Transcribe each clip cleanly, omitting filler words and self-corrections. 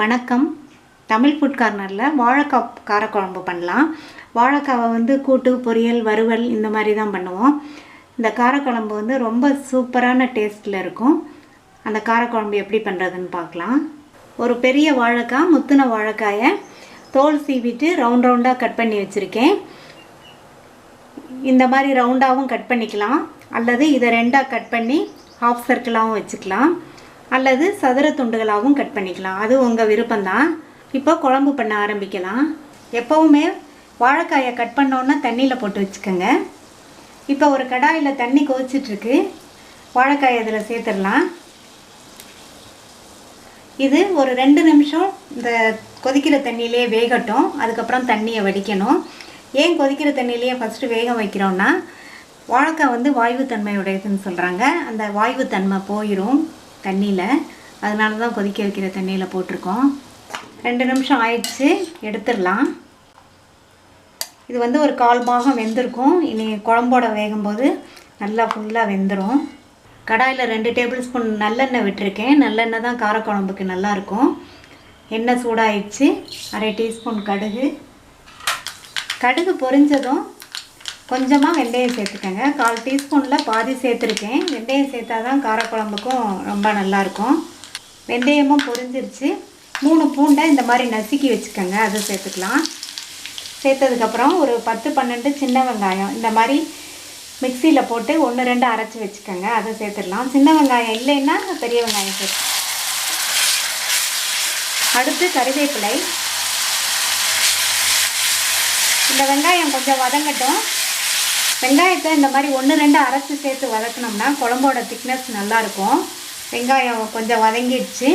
வணக்கம். தமிழ் ஃபுட் கார்னரில் வாழைக்காய் காரக்குழம்பு பண்ணலாம். வாழைக்காவை வந்து கூட்டு, பொரியல், வறுவல் இந்த மாதிரி தான் பண்ணுவோம். இந்த காரக்குழம்பு வந்து ரொம்ப சூப்பரான டேஸ்ட்டில் இருக்கும். அந்த காரக்குழம்பு எப்படி பண்ணுறதுன்னு பார்க்கலாம். ஒரு பெரிய வாழைக்காய், முத்தின வாழைக்காயை தோல் சீவிட்டு ரவுண்ட் ரவுண்டாக கட் பண்ணி வச்சுருக்கேன். இந்த மாதிரி ரவுண்டாகவும் கட் பண்ணிக்கலாம், அல்லது இதை ரெண்டாக கட் பண்ணி ஹாஃப் சர்க்கிளாகவும் வச்சுக்கலாம், அல்லது சதுர துண்டுகளாகவும் கட் பண்ணிக்கலாம். அது உங்கள் விருப்பம்தான். இப்போ குழம்பு பண்ண ஆரம்பிக்கலாம். எப்போவுமே வாழைக்காயை கட் பண்ணோன்னா தண்ணியில் போட்டு வச்சுக்கோங்க. இப்போ ஒரு கடாயில் தண்ணி கொதிச்சிட்ருக்கு. வாழைக்காயை இதில் சேர்த்துடலாம். இது ஒரு 2 நிமிஷம் இந்த கொதிக்கிற தண்ணியிலே வேகட்டும். அதுக்கப்புறம் தண்ணியை வடிக்கணும். ஏன் கொதிக்கிற தண்ணியிலேயே ஃபஸ்ட்டு வேக வைக்கிறோன்னா, வாழைக்காய் வந்து வாய்வுத்தன்மையுடையதுன்னு சொல்கிறாங்க. அந்த வாய்வுத்தன்மை போயிடும் தண்ணியில். அதனால தான் கொதிக்க வைக்கிற தண்ணியில் போட்டிருக்கோம். 2 நிமிஷம் ஆயிடுச்சு, எடுத்துடலாம். இது வந்து ஒரு 1/4 பாகம் வெந்திருக்கும். இனி குழம்போட வேகும்போது நல்லா ஃபுல்லாக வெந்துடும். கடாயில் 2 டேபிள் ஸ்பூன் நல்லெண்ணெய் விட்டுருக்கேன். நல்லெண்ணெய் தான் காரக்குழம்புக்கு நல்லாயிருக்கும். எண்ணெய் சூடாயிடுச்சு. 1/2 டீஸ்பூன் கடுகு. கடுகு பொரிஞ்சதும் கொஞ்சமாக வெந்தயம் சேர்த்துக்கங்க. 1/4 டீஸ்பூனில் பாதி சேர்த்துருக்கேன். வெந்தயம் சேர்த்தா தான் காரக்குழம்புக்கும் ரொம்ப நல்லாயிருக்கும். வெந்தயமும் பொரிஞ்சிருச்சு. 3 பூண்டை இந்த மாதிரி நசுக்கி வச்சுக்கோங்க, அதை சேர்த்துக்கலாம். சேர்த்ததுக்கப்புறம் ஒரு 10-12 சின்ன வெங்காயம் இந்த மாதிரி மிக்சியில் போட்டு 1-2 அரைச்சி வச்சுக்கோங்க, அதை சேர்த்துடலாம். சின்ன வெங்காயம் இல்லைன்னா பெரிய வெங்காயம் சேர்த்து. அடுத்து கறிவேப்பிலை. இந்த வெங்காயம் கொஞ்சம் வதங்கட்டும். வெங்காயத்தை இந்த மாதிரி 1-2 அரைச்சி சேர்த்து வதக்கினோம்னா குழம்போட திக்னஸ் நல்லாயிருக்கும். வெங்காயம் கொஞ்சம் வதங்கிடுச்சு.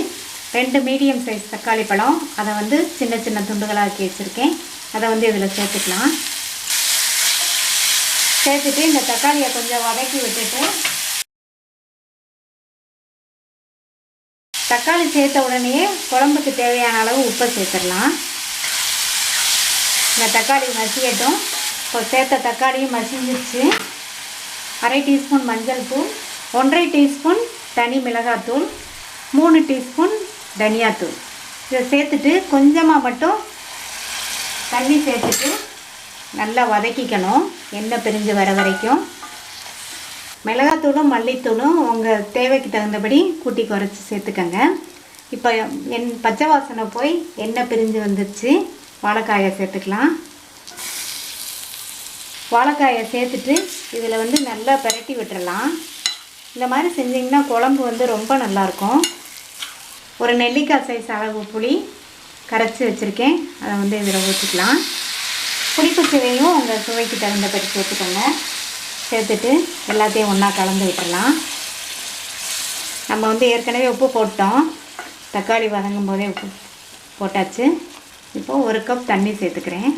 2 மீடியம் சைஸ் தக்காளி பழம், அதை வந்து சின்ன சின்ன துண்டுகளாக்கி வச்சுருக்கேன். அதை வந்து இதில் சேர்த்துக்கலாம். சேர்த்துட்டு இந்த தக்காளியை கொஞ்சம் வதக்கி விட்டுட்டு, தக்காளி சேர்த்த உடனே குழம்புக்கு தேவையான அளவு உப்பை சேர்த்துடலாம். இந்த தக்காளி மசியட்டும். இப்போ சேர்த்த தக்காளியும் மசிஞ்சிருச்சு. 1/2 டீஸ்பூன் மஞ்சள் தூள், 1/2 டீஸ்பூன் தனி மிளகாத்தூள், 3 டீஸ்பூன் தனியாத்தூள். இதை சேர்த்துட்டு கொஞ்சமாக மட்டும் தண்ணி சேர்த்துட்டு நல்லா வதக்கிக்கணும், எண்ணெய் பிரிஞ்சு வர வரைக்கும். மிளகாத்தூளும் மல்லித்தூளும் உங்கள் தேவைக்கு தகுந்தபடி கூட்டி குறைச்சி சேர்த்துக்கங்க. இப்போ பச்சை வாசனை போய் எண்ணெய் பிரிஞ்சு வந்துடுச்சு. வாழைக்காயை சேர்த்துக்கலாம். வாழைக்காயை சேர்த்துட்டு இதில் வந்து நல்லா பிரட்டி விட்டுறலாம். இந்த மாதிரி செஞ்சிங்கன்னா குழம்பு வந்து ரொம்ப நல்லாயிருக்கும். ஒரு நெல்லிக்காய் சைஸ் அளவு புளி கரைச்சி வச்சுருக்கேன், அதை வந்து இதில் ஊற்றிக்கலாம். புளிப்பு சுவையும் உங்கள் சுவைக்கு தகுந்தபடி சேர்த்துக்கோங்க. சேர்த்துட்டு எல்லாத்தையும் ஒன்றா கலந்து விட்டுறலாம். நம்ம வந்து ஏற்கனவே உப்பு போட்டோம், தக்காளி வதங்கும் போதே உப்பு போட்டாச்சு. இப்போது 1 கப் தண்ணி சேர்த்துக்கிறேன்.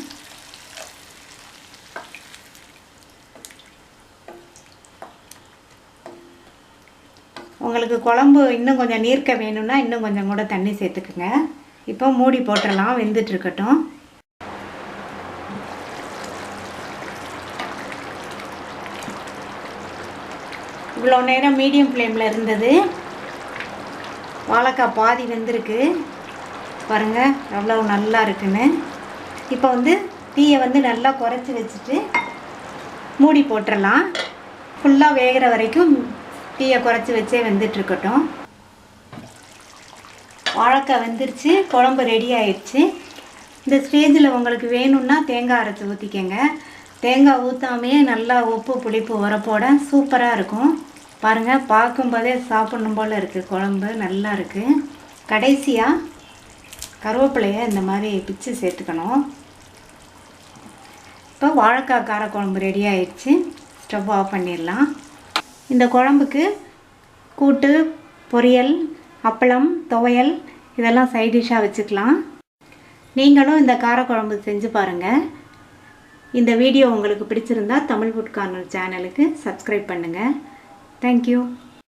உங்களுக்கு குழம்பு இன்னும் கொஞ்சம் நீர்க்க வேணும்னா இன்னும் கொஞ்சம் கூட தண்ணி சேர்த்துக்குங்க. இப்போ மூடி போட்டுடலாம், வெந்துட்டுருக்கட்டும். இவ்வளோ நேரம் மீடியம் ஃப்ளேமில் இருந்தது. வாழைக்காய் பாதி வெந்திருக்கு பாருங்கள், எவ்வளோ நல்லா இருக்குன்னு. இப்போ வந்து தீயை வந்து நல்லா குறைச்சி வச்சுட்டு மூடி போட்டுடலாம். ஃபுல்லாக வேகிற வரைக்கும் தீயை குறைச்சி வச்சே வெந்துட்டுருக்கட்டும். வாழைக்காய் வெந்துருச்சு, குழம்பு ரெடி ஆயிடுச்சு. இந்த ஸ்டேஜில் உங்களுக்கு வேணும்னா தேங்காய் அரைச்சி ஊற்றிக்கங்க. தேங்காய் ஊற்றாமையே நல்லா உப்பு புளிப்பு உரப்போட சூப்பராக இருக்கும். பாருங்கள், பார்க்கும்போதே சாப்பிடணும் போல் இருக்குது. குழம்பு நல்லா இருக்குது. கடைசியாக கருவேப்பிலையை இந்த மாதிரி பிச்சு சேர்த்துக்கணும். இப்போ வாழைக்காய் காரக்குழம்பு ரெடி ஆயிடுச்சு. ஸ்டவ் ஆஃப் பண்ணிடலாம். இந்த குழம்புக்கு கூட்டு, பொரியல், அப்பளம், துவையல் இதெல்லாம் சைட் டிஷ்ஷாக வச்சுக்கலாம். நீங்களும் இந்த காரக்குழம்பு செஞ்சு பாருங்கள். இந்த வீடியோ உங்களுக்கு பிடிச்சிருந்தா தமிழ் ஃபுட் கார்னர் சேனலுக்கு சப்ஸ்கிரைப் பண்ணுங்கள். தேங்க்யூ.